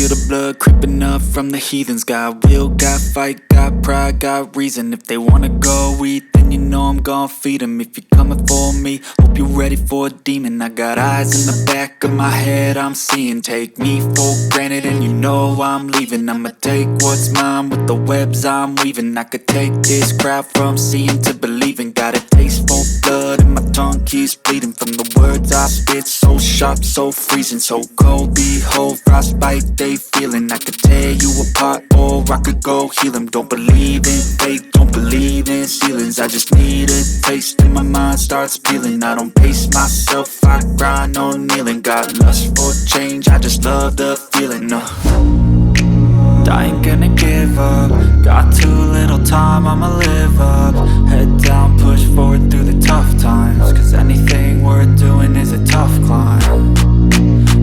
feel the blood creeping up from the heathens. Got will, got fight, got pride, got reason. If they wanna go eat, then you know I'm gon' feed them. If you're coming for me, hope you're ready for a demon. I got eyes in the back of my head, I'm seeing. Take me for granted and you know I'm leaving. I'ma take what's mine with the webs I'm weaving. I could take this crowd from seeing to believing. Got a taste for blood and my tongue keeps bleeding from the words I spit. So sharp, so freezing, so cold. Behold, frostbite they feeling. I could tear you apart or I could go heal them. Don't believe in fate, don't believe in ceilings. I just need a taste and my mind starts peeling. I don't pace myself, I grind on kneeling. Got lust for change, I just love the feeling. I ain't gonna give up. Got too little time, I'ma live up. Head down, push forward through the tough times. Cause anything worth doing is a tough climb.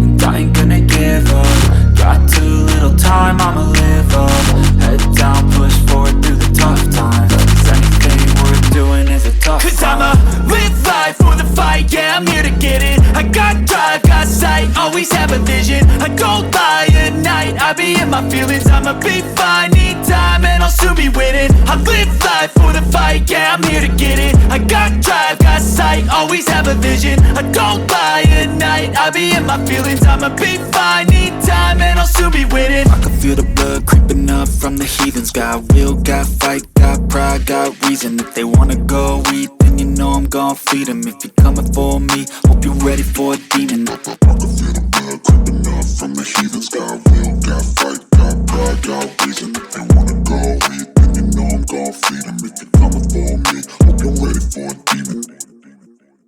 And I ain't gonna give up. Got too little time, I'ma live up. Head down, push forward through the tough times. Cause anything worth doing is a tough climb. Cause I'ma live life for the fight, yeah, I'm here to get it. I got drive, got sight, always have a vision. I don't lie at night, I be in my feelings. I'ma be fine, need time and I'll soon be winning. I live life for the fight, yeah, I'm here to get it. I got drive, got sight, always have a vision. I don't lie at night, I be in my feelings. I'ma be fine, need time and I'll soon be winning. I can feel the blood creeping up from the heathens. Got will, got fight, got pride, got reason. If they wanna go eat, then you know I'm gon' feed them. If you're coming for me, hope you're ready for a demon. I can feel the blood creeping up from the heathens. Got will, got fight, got pride, got reason. If they wanna go eat, then you know I'm gon' feed them. If you're coming for me, hope you're ready for a demon.